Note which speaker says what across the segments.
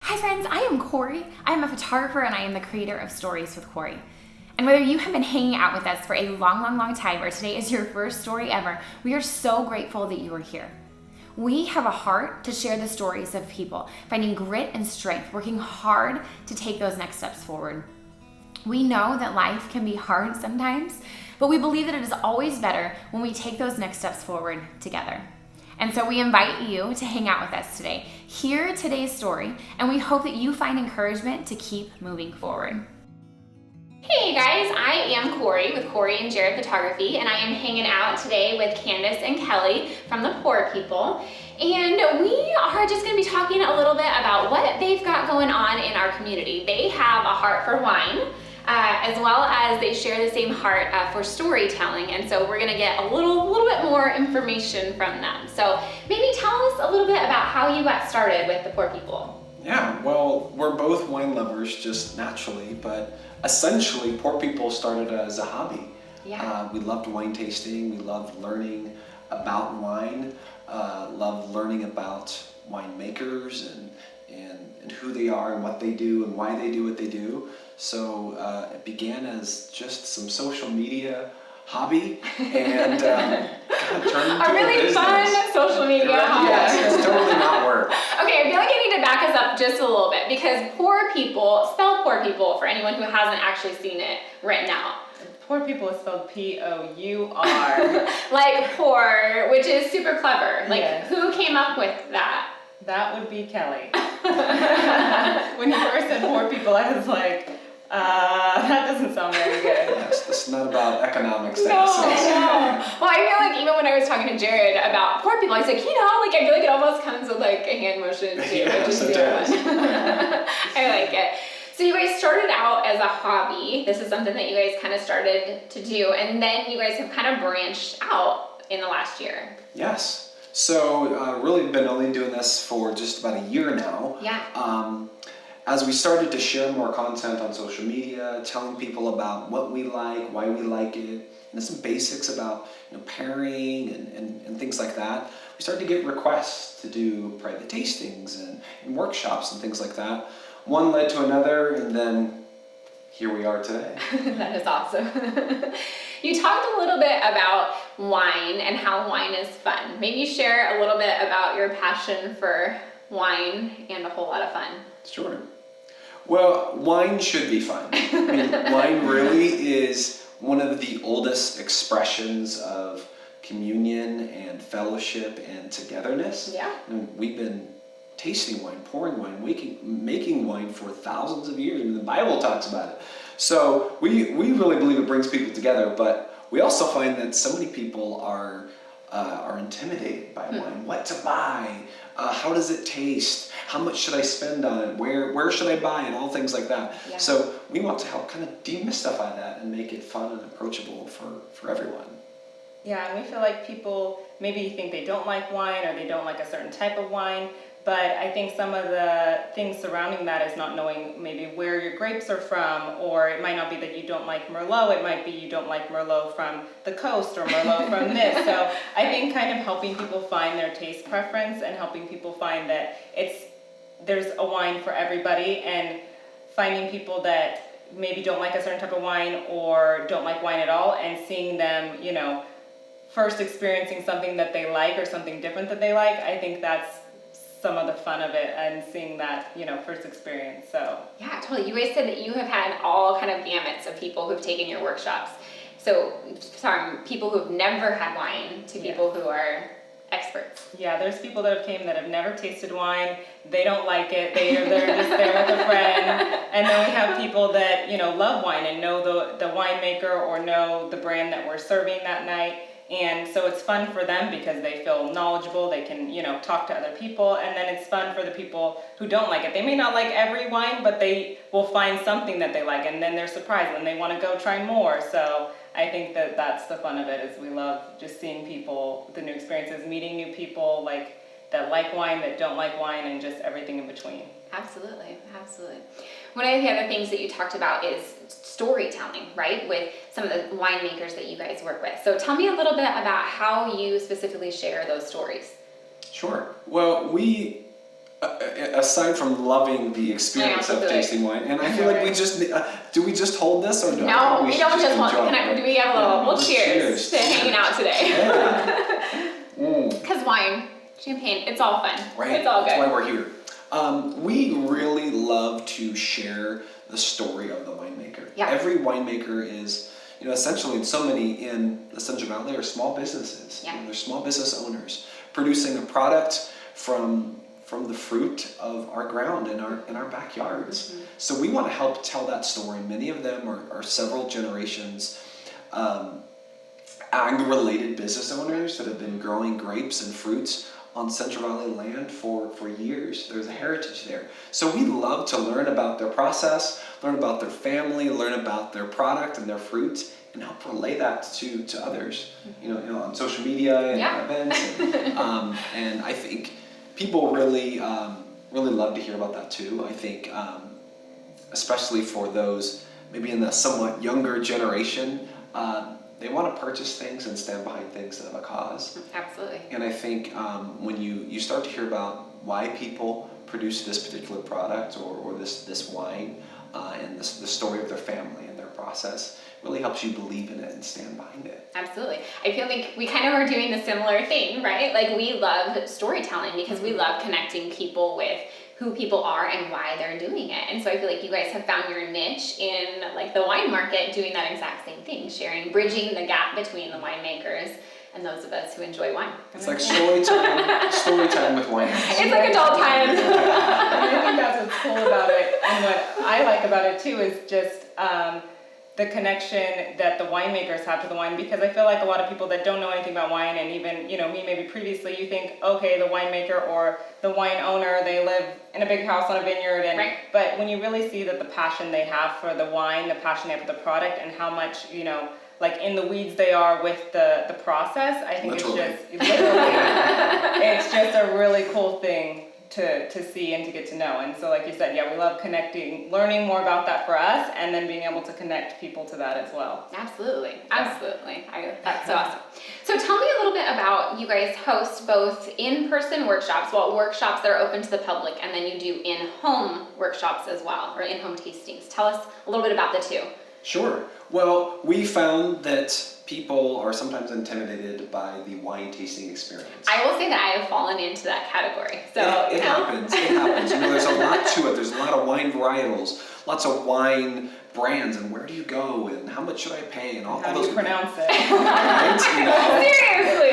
Speaker 1: Hi friends, I am Kori. I am a photographer and I am the creator of Stories with Kori. And whether you have been hanging out with us for a long time or today is your first story ever, we are so grateful that you are here. We have a heart to share the stories of people finding grit and strength, working hard to take those next steps forward. We know that life can be hard sometimes, but we believe that it is always better when we take those next steps forward together. And so we invite you to hang out with us today, hear today's story, and we hope that you find encouragement to keep moving forward. Hey guys, I am Kori with Kori and Jared Photography, and I am hanging out today with Candis and Kelly from the Poor People. And we are just going to be talking a little bit about what they've got going on in our community. They have a heart for wine, as well as they share the same heart for storytelling. And so we're going to get a little bit more information from them. So maybe tell us a little bit about how you got started with the Poor People.
Speaker 2: Yeah, well, we're both wine lovers just naturally, but essentially Poor People started as a hobby.
Speaker 1: Yeah.
Speaker 2: We loved wine tasting, we loved learning about wine, loved learning about winemakers and who they are and what they do and why they do what they do. So it began as just some social media hobby and kind of turned into
Speaker 1: a really
Speaker 2: business.
Speaker 1: Fun social media hobby.
Speaker 2: Yes, it's totally not work.
Speaker 1: Okay, I feel like I need to back us up just a little bit because Poor People, spell Poor People for anyone who hasn't actually seen it written out.
Speaker 3: Poor People is spelled P-O-U-R.
Speaker 1: Like poor, which is super clever. Like,
Speaker 3: Yes.
Speaker 1: Who came up with that?
Speaker 3: That would be Kelly. When you first said Poor People, I was like, that doesn't sound very good.
Speaker 2: Yes, this is not about economics.
Speaker 1: No. Well, I feel like even when I was talking to Jared about Poor People, I was like, I feel like it almost comes with like a hand motion too,
Speaker 2: Yes,
Speaker 1: which is
Speaker 2: it
Speaker 1: super
Speaker 2: does.
Speaker 1: fun. I like it. So you guys started out as a hobby. This is something that you guys kind of started to do, and then you guys have kind of branched out in the last year.
Speaker 2: Yes. So really been only doing this for just about a year now.
Speaker 1: Yeah.
Speaker 2: As we started to share more content on social media, telling people about what we like, why we like it, and some basics about pairing and things like that, we started to get requests to do private tastings and workshops and things like that. One led to another, and then here we are today.
Speaker 1: That is awesome. You talked a little bit about wine and how wine is fun. Maybe share a little bit about your passion for wine and a whole lot of fun.
Speaker 2: Sure. Well, wine should be fun. I mean, wine really is one of the oldest expressions of communion and fellowship and togetherness.
Speaker 1: Yeah.
Speaker 2: And we've been tasting wine, pouring wine, making wine for thousands of years. I mean, the Bible talks about it. So we really believe it brings people together, but we also find that so many people are intimidated by wine. What to buy? How does it taste? How much should I spend on it? Where should I buy it? All things like that.
Speaker 1: Yeah.
Speaker 2: So we want to help kind of demystify that and make it fun and approachable for everyone.
Speaker 3: Yeah, and we feel like people maybe think they don't like wine or they don't like a certain type of wine, but I think some of the things surrounding that is not knowing maybe where your grapes are from, or it might not be that you don't like Merlot, it might be you don't like Merlot from the coast or Merlot from this. So I think kind of helping people find their taste preference and helping people find that there's a wine for everybody, and finding people that maybe don't like a certain type of wine or don't like wine at all, and seeing them, first experiencing something that they like or something different that they like. I think that's some of the fun of it, and seeing that, first experience. So
Speaker 1: Yeah, totally. You guys said that you have had all kind of gamuts of people who've taken your workshops. So from people who've never had wine to people who are experts.
Speaker 3: yeah, there's people that have came that have never tasted wine. They don't like it. They're just there with a friend. And then we have people that, love wine and know the winemaker or know the brand that we're serving that night. And so it's fun for them because they feel knowledgeable, they can, talk to other people, and then it's fun for the people who don't like it. They may not like every wine, but they will find something that they like, and then they're surprised and they want to go try more. So I think that that's the fun of it, is we love just seeing people, the new experiences, meeting new people that like wine, that don't like wine, and just everything in between.
Speaker 1: Absolutely. One of the other things that you talked about is storytelling, right? With some of the winemakers that you guys work with. So tell me a little bit about how you specifically share those stories.
Speaker 2: Sure. Well, we aside from loving the experience of tasting wine, and I feel like we just do we just hold this or
Speaker 1: no? We don't just hold. Do we have a little? Well, cheers to hanging out today. Because wine, champagne, it's all fun.
Speaker 2: Right.
Speaker 1: It's all good.
Speaker 2: That's why we're here. We really love to share the story of the winemaker.
Speaker 1: Yeah.
Speaker 2: Every winemaker is, essentially so many in the Central Valley are small businesses.
Speaker 1: Yeah.
Speaker 2: They're small business owners producing a product from the fruit of our ground in our backyards. Mm-hmm. So we want to help tell that story. Many of them are several generations ag-related business owners that have been growing grapes and fruits on Central Valley land for years. There's a heritage there. So we love to learn about their process, learn about their family, learn about their product and their fruit, and help relay that to others, on social media and events. And I think people really love to hear about that too. I think especially for those maybe in the somewhat younger generation, they want to purchase things and stand behind things that have a cause.
Speaker 1: Absolutely.
Speaker 2: And I think when you start to hear about why people produce this particular product or this wine and the story of their family and their process, it really helps you believe in it and stand behind it.
Speaker 1: Absolutely. I feel like we kind of are doing the similar thing, right? Like we love storytelling because we love connecting people with who people are and why they're doing it. And so I feel like you guys have found your niche in like the wine market doing that exact same thing, bridging the gap between the winemakers and those of us who enjoy wine.
Speaker 2: It's like story time with wine.
Speaker 1: It's like adult time.
Speaker 3: And I think that's what's cool about it, and what I like about it too is just the connection that the winemakers have to the wine, because I feel like a lot of people that don't know anything about wine, and even me maybe previously, you think, okay, the winemaker or the wine owner, they live in a big house on a vineyard, and
Speaker 1: right.
Speaker 3: But when you really see that the passion they have for the wine, the passion they have for the product, and how much like in the weeds they are with the process, I think
Speaker 2: Literally.
Speaker 3: it's just a really cool thing to see and to get to know. And so like you said, we love connecting, learning more about that for us, and then being able to connect people to that as well.
Speaker 1: Absolutely. That's so awesome. So tell me a little bit about, you guys host both in-person workshops, workshops that are open to the public, and then you do in-home workshops as well, or in-home tastings. Tell us a little bit about the two.
Speaker 2: Sure. Well, we found that people are sometimes intimidated by the wine tasting experience.
Speaker 1: I will say that I have fallen into that category. So
Speaker 2: it happens. It happens. There's a lot to it. There's a lot of wine varietals, lots of wine brands, and where do you go, and how much should I pay, and all
Speaker 3: How
Speaker 2: those
Speaker 3: do you pronounce it?
Speaker 2: Right?
Speaker 1: Seriously.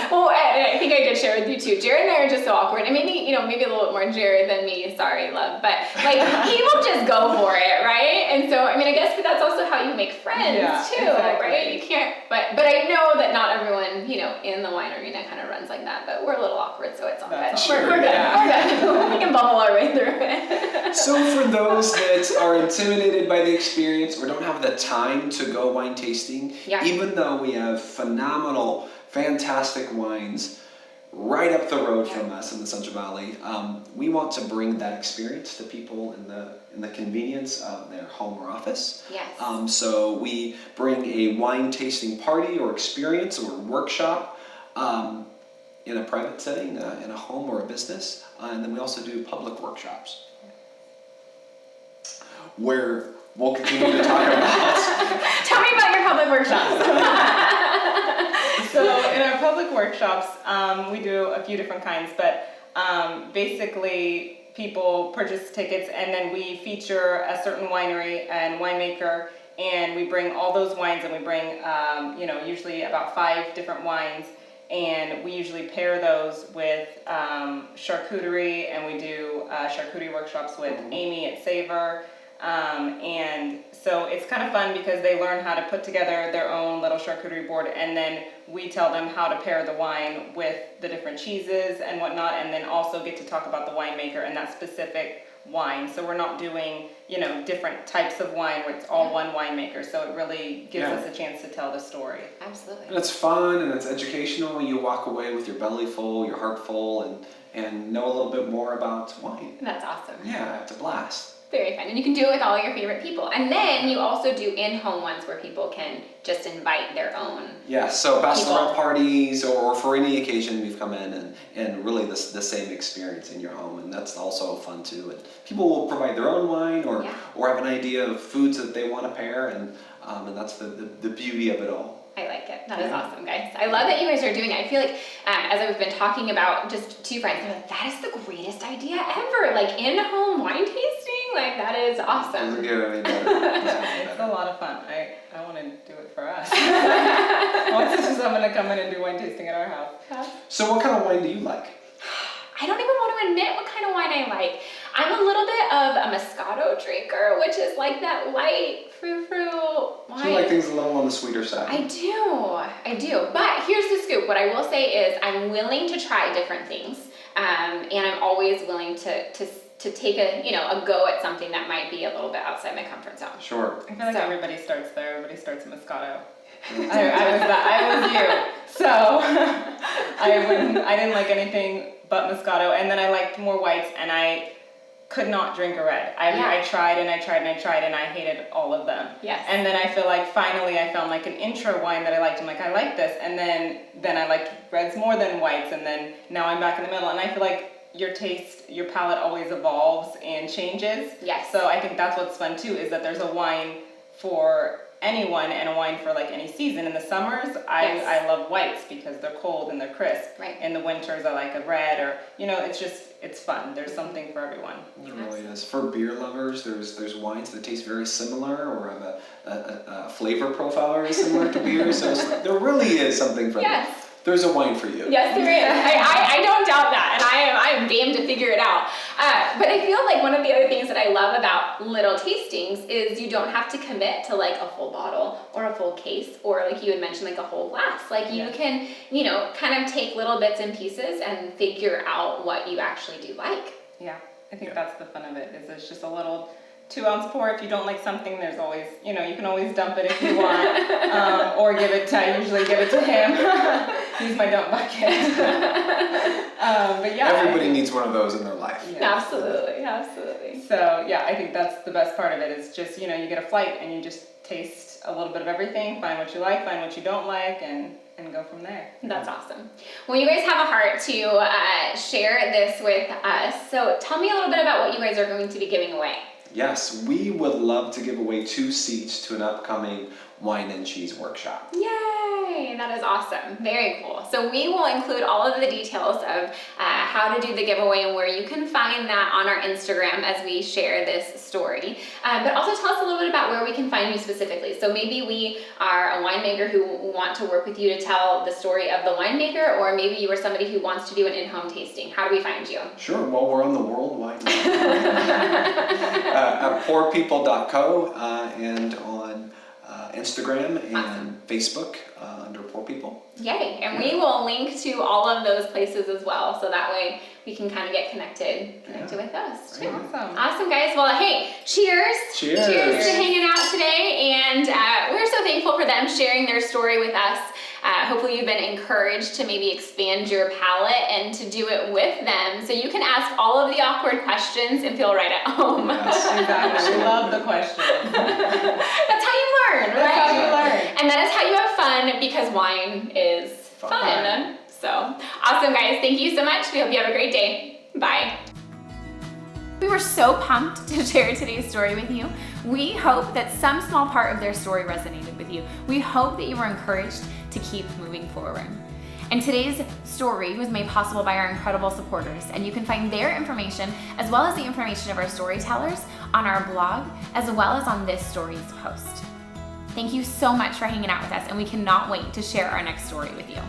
Speaker 1: Well, I think I did share with you too. Jared and I are just so awkward, and maybe a little bit more Jared than me. Sorry, love, but like he will just go for it, right? And so I guess that's also how you make friends too, exactly. Right? You can't, but I know that not everyone in the wine arena kind of runs like that, but we're a little awkward, so it's all good.
Speaker 2: Sure.
Speaker 1: We're good. We're good. We can bubble our way through it.
Speaker 2: So for those that are intimidated by the experience or don't have the time to go wine tasting, even though we have phenomenal, fantastic wines right up the road from us in the Central Valley, we want to bring that experience to people in the convenience of their home or office.
Speaker 1: Yes.
Speaker 2: So we bring a wine tasting party or experience or workshop in a private setting, in a home or a business, and then we also do public workshops where we'll continue to talk about.
Speaker 1: Tell me about your public workshops.
Speaker 3: So in our public workshops, we do a few different kinds, but basically people purchase tickets, and then we feature a certain winery and winemaker, and we bring all those wines, and we bring usually about 5 different wines, and we usually pair those with charcuterie, and we do charcuterie workshops with Amy at Savor. And so it's kind of fun because they learn how to put together their own little charcuterie board, and then we tell them how to pair the wine with the different cheeses and whatnot, and then also get to talk about the winemaker and that specific wine. So we're not doing, different types of wine where it's all one winemaker. So it really gives us a chance to tell the story.
Speaker 1: Absolutely.
Speaker 2: And it's fun and it's educational. You walk away with your belly full, your heart full, and know a little bit more about wine.
Speaker 1: That's awesome.
Speaker 2: Yeah, it's a blast.
Speaker 1: Very fun. And you can do it with all your favorite people. And then you also do in-home ones where people can just invite their own.
Speaker 2: Yeah, so bachelorette
Speaker 1: people.
Speaker 2: parties or for any occasion we've come in and really the same experience in your home, and that's also fun too. And people will provide their own wine or have an idea of foods that they want to pair, and that's the beauty of it all.
Speaker 1: I like it. That is awesome, guys. I love that you guys are doing it. I feel like as I've been talking about just two friends, they're like, that is the greatest idea ever. Like in-home wine tasting, like that is awesome.
Speaker 2: Doesn't get any better.
Speaker 3: It's a lot of fun. I want to do it for us. I'm going to come in and do wine tasting at our house.
Speaker 2: So what kind of wine do you like?
Speaker 1: I don't even want to admit what kind of wine I like. I'm a little bit of a Moscato drinker, which is like that light frou-frou wine.
Speaker 2: So you like things a little on the sweeter side?
Speaker 1: I do. But here's the scoop. What I will say is I'm willing to try different things, and I'm always willing to take a go at something that might be a little bit outside my comfort zone.
Speaker 2: Sure.
Speaker 3: I feel like everybody starts there. Everybody starts in Moscato. I was you. So I didn't like anything but Moscato, and then I liked more whites, and I could not drink a red. I tried and I hated all of them.
Speaker 1: Yes.
Speaker 3: And then I feel like finally I found like an intro wine that I liked. I'm like, I like this. And then I liked reds more than whites, and then now I'm back in the middle, and I feel like your palate always evolves and changes.
Speaker 1: Yes.
Speaker 3: So I think that's what's fun too, is that there's a wine for anyone and a wine for like any season. In the summers, I love whites because they're cold and they're crisp.
Speaker 1: Right.
Speaker 3: In the winters, I like a red, or it's fun. There's something for everyone.
Speaker 2: It really is. For beer lovers, there's wines that taste very similar or have a flavor profile very similar to beer. So it's like, there really is something for them. There's a wine for you.
Speaker 1: Yes, there is. I don't doubt that, and I am game to figure it out. But I feel like one of the other things that I love about little tastings is you don't have to commit to like a full bottle or a full case, or like you had mentioned, like a whole glass. Like you can, kind of take little bits and pieces and figure out what you actually do like.
Speaker 3: Yeah, I think that's the fun of it. Is it's just a little 2-ounce pour. If you don't like something, there's always, you can always dump it if you want, or I usually give it to him. Use my dump bucket. But yeah.
Speaker 2: Everybody needs one of those in their life.
Speaker 3: Yeah,
Speaker 1: Absolutely.
Speaker 3: So yeah, I think that's the best part of it, is just, you get a flight and you just taste a little bit of everything, find what you like, find what you don't like, and go from there.
Speaker 1: That's awesome. Well, you guys have a heart to share this with us. So tell me a little bit about what you guys are going to be giving away.
Speaker 2: Yes, we would love to give away 2 seats to an upcoming wine and cheese workshop.
Speaker 1: Yay! That is awesome. Very cool. So we will include all of the details of how to do the giveaway and where you can find that on our Instagram as we share this story. But also tell us a little bit about where we can find you specifically. So maybe we are a winemaker who want to work with you to tell the story of the winemaker, or maybe you are somebody who wants to do an in-home tasting. How do we find you?
Speaker 2: Sure. Well, we're on the World Wine at poorpeople.co and on Instagram and Facebook under Poor People.
Speaker 1: Yay, and we will link to all of those places as well, so that way we can kind of get connected with those too. Awesome, guys. Well, hey, cheers to hanging out today, and we're so thankful for them sharing their story with us. Hopefully you've been encouraged to maybe expand your palate and to do it with them, so you can ask all of the awkward questions and feel right at home.
Speaker 3: Yes, exactly. I love the questions.
Speaker 1: That's how you learn, right?
Speaker 3: That's how you learn.
Speaker 1: And that is how you have fun, because wine is fun. So awesome, guys. Thank you so much. We hope you have a great day. Bye. We were so pumped to share today's story with you. We hope that some small part of their story resonated with you. We hope that you were encouraged to keep moving forward. And today's story was made possible by our incredible supporters, and you can find their information as well as the information of our storytellers on our blog, as well as on this story's post. Thank you so much for hanging out with us, and we cannot wait to share our next story with you.